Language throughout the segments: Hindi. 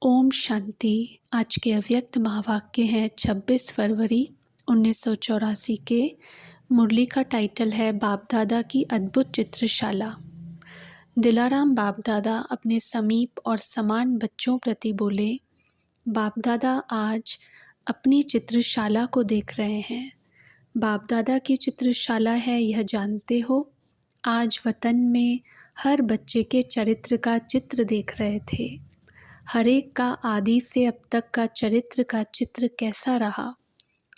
ओम शांति। आज के अव्यक्त महावाक्य हैं 26 फरवरी 1984 के। मुरली का टाइटल है बाप दादा की अद्भुत चित्रशाला। दिलाराम बाप दादा अपने समीप और समान बच्चों प्रति बोले, बाप दादा आज अपनी चित्रशाला को देख रहे हैं। बाप दादा की चित्रशाला है, यह जानते हो। आज वतन में हर बच्चे के चरित्र का चित्र देख रहे थे। हर एक का आदि से अब तक का चरित्र का चित्र कैसा रहा,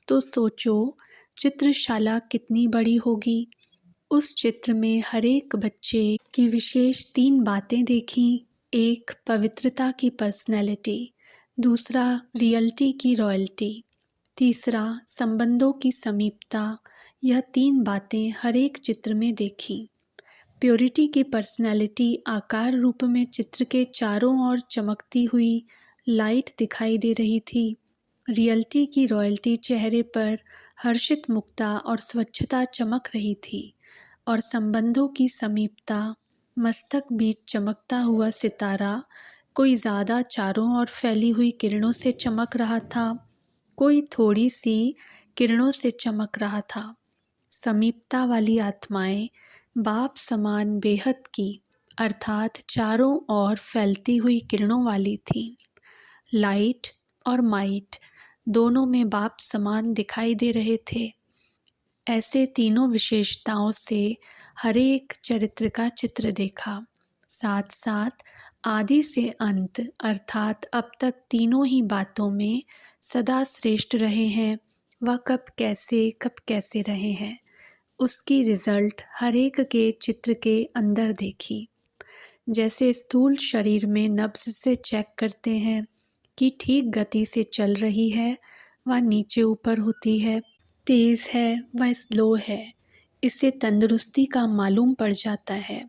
तो सोचो चित्रशाला कितनी बड़ी होगी। उस चित्र में हर एक बच्चे की विशेष 3 बातें देखी। एक, पवित्रता की पर्सनैलिटी। दूसरा, रियलिटी की रॉयल्टी। तीसरा, संबंधों की समीपता। यह 3 बातें हर एक चित्र में देखी। प्योरिटी की पर्सनैलिटी आकार रूप में चित्र के चारों ओर चमकती हुई लाइट दिखाई दे रही थी। रियलिटी की रॉयल्टी चेहरे पर हर्षित मुक्ता और स्वच्छता चमक रही थी। और संबंधों की समीपता, मस्तक बीच चमकता हुआ सितारा कोई ज़्यादा चारों ओर फैली हुई किरणों से चमक रहा था, कोई थोड़ी सी किरणों से चमक रहा था। समीपता वाली आत्माएं बाप समान बेहद की अर्थात चारों ओर फैलती हुई किरणों वाली थी। लाइट और माइट दोनों में बाप समान दिखाई दे रहे थे। ऐसे तीनों विशेषताओं से हर एक चरित्र का चित्र देखा। साथ साथ आदि से अंत अर्थात अब तक तीनों ही बातों में सदा श्रेष्ठ रहे हैं, वह कब कैसे रहे हैं, उसकी रिजल्ट हर एक के चित्र के अंदर देखी। जैसे स्थूल शरीर में नब्ज से चेक करते हैं कि ठीक गति से चल रही है, वह नीचे ऊपर होती है, तेज़ है वह स्लो है, इससे तंदुरुस्ती का मालूम पड़ जाता है।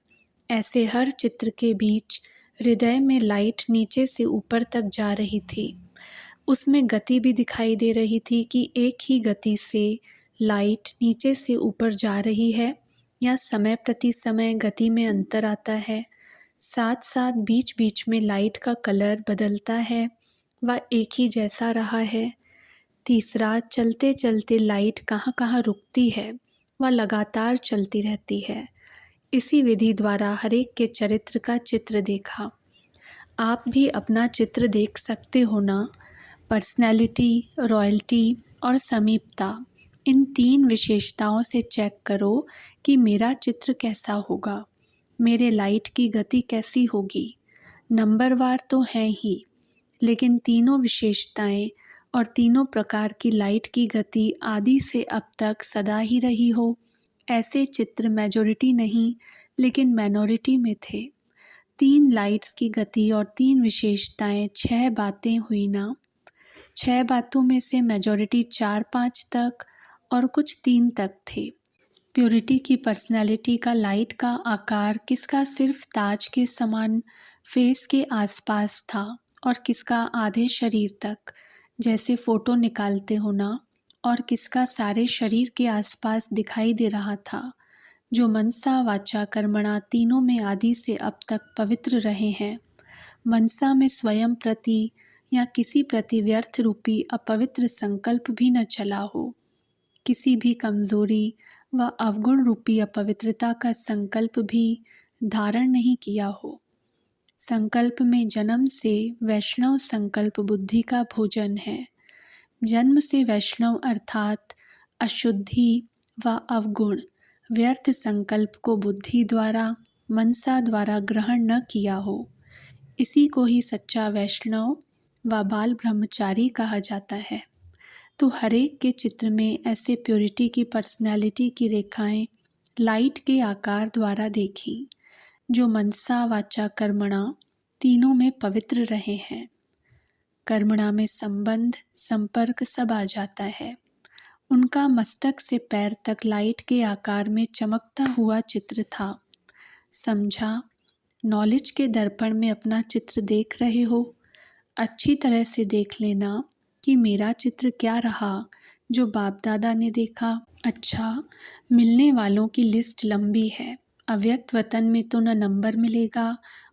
ऐसे हर चित्र के बीच हृदय में लाइट नीचे से ऊपर तक जा रही थी। उसमें गति भी दिखाई दे रही थी कि एक ही गति से लाइट नीचे से ऊपर जा रही है या समय प्रति समय गति में अंतर आता है। साथ साथ बीच बीच में लाइट का कलर बदलता है, वह एक ही जैसा रहा है। तीसरा, चलते चलते लाइट कहाँ कहाँ रुकती है, वह लगातार चलती रहती है। इसी विधि द्वारा हर एक के चरित्र का चित्र देखा। आप भी अपना चित्र देख सकते हो ना। पर्सनैलिटी, रॉयल्टी और समीपता, इन 3 विशेषताओं से चेक करो कि मेरा चित्र कैसा होगा, मेरे लाइट की गति कैसी होगी। नंबरवार तो है ही, लेकिन तीनों विशेषताएं और तीनों प्रकार की लाइट की गति आदि से अब तक सदा ही रही हो। ऐसे चित्र मेजॉरिटी नहीं लेकिन माइनॉरिटी में थे। 3 लाइट्स की गति और 3 विशेषताएं, 6 बातें हुई ना। 6 बातों में से मेजॉरिटी 4-5 तक और कुछ 3 तक थे। प्योरिटी की पर्सनैलिटी का लाइट का आकार किसका सिर्फ ताज के समान फेस के आसपास था और किसका आधे शरीर तक जैसे फ़ोटो निकालते हो ना, और किसका सारे शरीर के आसपास दिखाई दे रहा था। जो मनसा वाचा कर्मणा तीनों में आदि से अब तक पवित्र रहे हैं। मनसा में स्वयं प्रति या किसी प्रति व्यर्थ रूपी अपवित्र संकल्प भी न चला हो। किसी भी कमजोरी व अवगुण रूपी अपवित्रता का संकल्प भी धारण नहीं किया हो। संकल्प में जन्म से वैष्णव संकल्प बुद्धि का भोजन है। जन्म से वैष्णव अर्थात अशुद्धि व अवगुण व्यर्थ संकल्प को बुद्धि द्वारा मनसा द्वारा ग्रहण न किया हो। इसी को ही सच्चा वैष्णव व बाल ब्रह्मचारी कहा जाता है। तो हर एक के चित्र में ऐसे प्योरिटी की पर्सनैलिटी की रेखाएं लाइट के आकार द्वारा देखी, जो मनसा वाचा कर्मणा तीनों में पवित्र रहे हैं। कर्मणा में संबंध, संपर्क सब आ जाता है। उनका मस्तक से पैर तक लाइट के आकार में चमकता हुआ चित्र था। समझा? नॉलेज के दर्पण में अपना चित्र देख रहे हो। अच्छी तरह से देख लेना कि मेरा चित्र क्या रहा जो बाप दादा ने देखा। अच्छा, मिलने वालों की लिस्ट लंबी है। अव्यक्त वतन में तो न नंबर मिलेगा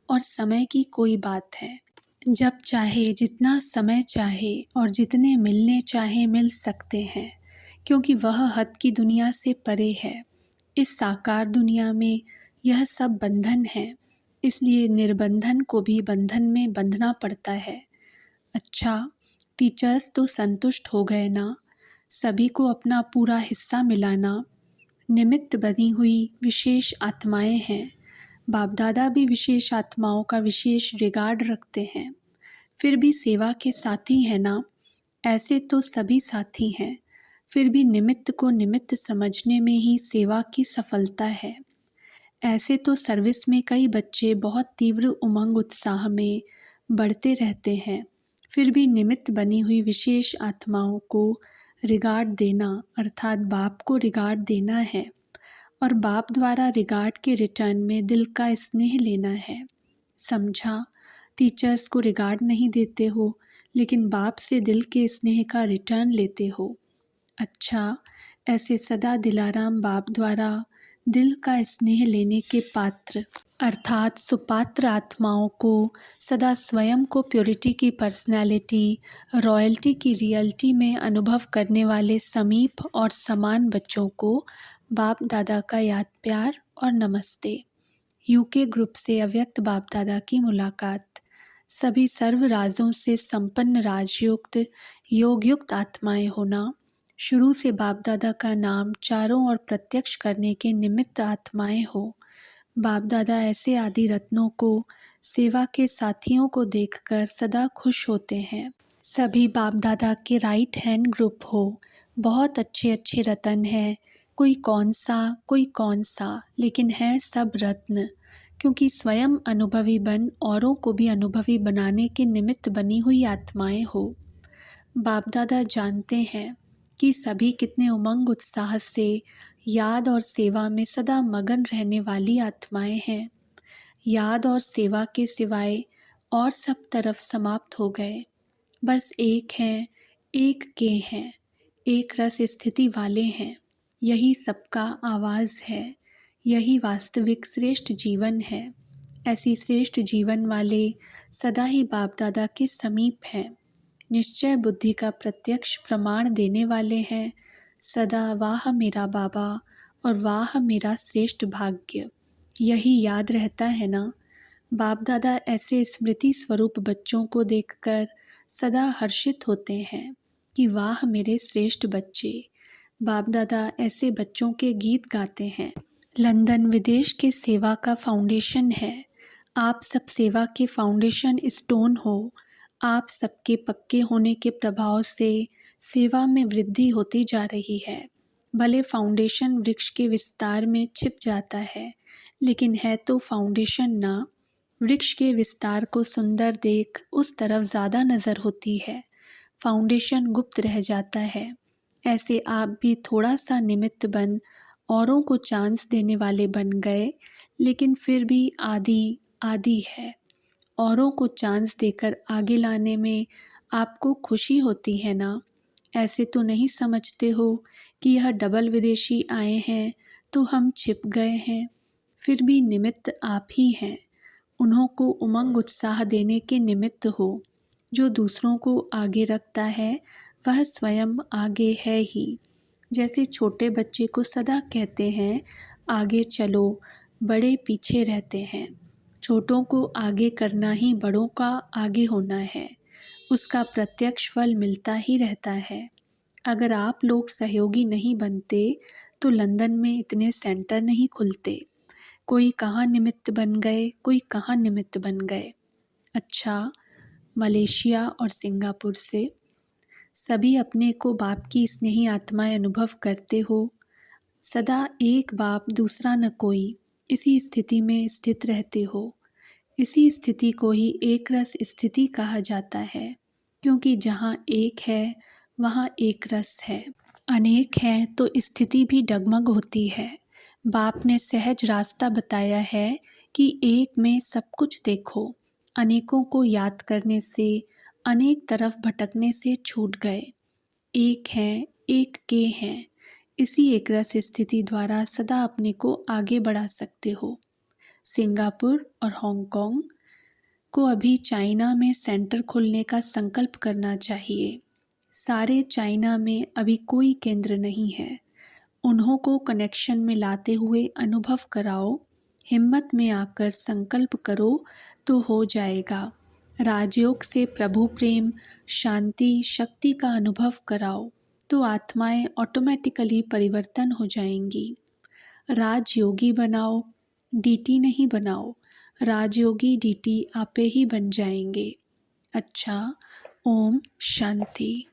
और समय की कोई बात है। जब चाहे, जितना समय चाहे और जितने मिलने चाहे मिल सकते हैं, क्योंकि वह हद की दुनिया से परे है। इस साकार दुनिया में यह सब बंधन है, इसलिए निर्बंधन को भी बंधन में बंधना पड़ता है। अच्छा, टीचर्स तो संतुष्ट हो गए ना? सभी को अपना पूरा हिस्सा मिलाना। निमित्त बनी हुई विशेष आत्माएं हैं। बाप दादा भी विशेष आत्माओं का विशेष रिगार्ड रखते हैं। फिर भी सेवा के साथी हैं ना? ऐसे तो सभी साथी हैं, फिर भी निमित्त को निमित्त समझने में ही सेवा की सफलता है। ऐसे तो सर्विस में कई बच्चे बहुत तीव्र उमंग उत्साह में बढ़ते रहते हैं, फिर भी निमित्त बनी हुई विशेष आत्माओं को रिगार्ड देना अर्थात बाप को रिगार्ड देना है और बाप द्वारा रिगार्ड के रिटर्न में दिल का स्नेह लेना है। समझा? टीचर्स को रिगार्ड नहीं देते हो, लेकिन बाप से दिल के स्नेह का रिटर्न लेते हो। अच्छा, ऐसे सदा दिलाराम बाप द्वारा दिल का स्नेह लेने के पात्र अर्थात सुपात्र आत्माओं को सदा स्वयं को प्योरिटी की पर्सनैलिटी, रॉयल्टी की रियलिटी में अनुभव करने वाले समीप और समान बच्चों को बाप दादा का याद प्यार और नमस्ते। यूके ग्रुप से अव्यक्त बाप दादा की मुलाकात। सभी सर्व राजों से संपन्न राजयुक्त योगयुक्त आत्माएं होना। शुरू से बाप दादा का नाम चारों ओर प्रत्यक्ष करने के निमित्त आत्माएं हो। बाप दादा ऐसे आदि रत्नों को सेवा के साथियों को देखकर सदा खुश होते हैं। सभी बाप दादा के राइट हैंड ग्रुप हो। बहुत अच्छे अच्छे रत्न हैं, कोई कौन सा, लेकिन है सब रत्न, क्योंकि स्वयं अनुभवी बन औरों को भी अनुभवी बनाने के निमित्त बनी हुई आत्माएं हो। बाप दादा जानते हैं कि सभी कितने उमंग उत्साह से याद और सेवा में सदा मगन रहने वाली आत्माएं हैं। याद और सेवा के सिवाय और सब तरफ समाप्त हो गए। बस एक हैं, एक के हैं, एक रस स्थिति वाले हैं। यही सबका आवाज़ है, यही वास्तविक श्रेष्ठ जीवन है। ऐसी श्रेष्ठ जीवन वाले सदा ही बाप दादा के समीप हैं। निश्चय बुद्धि का प्रत्यक्ष प्रमाण देने वाले हैं। सदा वाह मेरा बाबा और वाह मेरा श्रेष्ठ भाग्य, यही याद रहता है ना? बाप दादा ऐसे स्मृति स्वरूप बच्चों को देखकर सदा हर्षित होते हैं कि वाह मेरे श्रेष्ठ बच्चे। बाप दादा ऐसे बच्चों के गीत गाते हैं। लंदन विदेश के सेवा का फाउंडेशन है। आप सब सेवा के फाउंडेशन स्टोन हो। आप सबके पक्के होने के प्रभाव से सेवा में वृद्धि होती जा रही है। भले फाउंडेशन वृक्ष के विस्तार में छिप जाता है, लेकिन है तो फाउंडेशन ना। वृक्ष के विस्तार को सुंदर देख उस तरफ ज़्यादा नज़र होती है, फाउंडेशन गुप्त रह जाता है। ऐसे आप भी थोड़ा सा निमित्त बन औरों को चांस देने वाले बन गए, लेकिन फिर भी आदि है। औरों को चांस देकर आगे लाने में आपको खुशी होती है ना? ऐसे तो नहीं समझते हो कि यह डबल विदेशी आए हैं तो हम छिप गए हैं। फिर भी निमित्त आप ही हैं। उन्हों को उमंग उत्साह देने के निमित्त हो। जो दूसरों को आगे रखता है वह स्वयं आगे है ही। जैसे छोटे बच्चे को सदा कहते हैं आगे चलो, बड़े पीछे रहते हैं। छोटों को आगे करना ही बड़ों का आगे होना है। उसका प्रत्यक्ष फल मिलता ही रहता है। अगर आप लोग सहयोगी नहीं बनते तो लंदन में इतने सेंटर नहीं खुलते। कोई कहाँ निमित्त बन गए, कोई कहाँ निमित्त बन गए। अच्छा, मलेशिया और सिंगापुर से सभी अपने को बाप की स्नेही आत्माएं अनुभव करते हो। सदा एक बाप दूसरा न कोई, इसी स्थिति में स्थित रहते हो। इसी स्थिति को ही एक रस स्थिति कहा जाता है, क्योंकि जहाँ एक है वहाँ एक रस है। अनेक है तो स्थिति भी डगमग होती है। बाप ने सहज रास्ता बताया है कि एक में सब कुछ देखो। अनेकों को याद करने से, अनेक तरफ भटकने से छूट गए। एक हैं, एक के हैं। इसी एक रस स्थिति द्वारा सदा अपने को आगे बढ़ा सकते हो। सिंगापुर और हांगकांग को अभी चाइना में सेंटर खोलने का संकल्प करना चाहिए। सारे चाइना में अभी कोई केंद्र नहीं है। उन्हों को कनेक्शन में लाते हुए अनुभव कराओ। हिम्मत में आकर संकल्प करो तो हो जाएगा। राजयोग से प्रभु प्रेम, शांति, शक्ति का अनुभव कराओ तो आत्माएं ऑटोमेटिकली परिवर्तन हो जाएंगी। राजयोगी बनाओ, डीटी नहीं बनाओ। राजयोगी डीटी आपे ही बन जाएंगे। अच्छा, ओम शांति।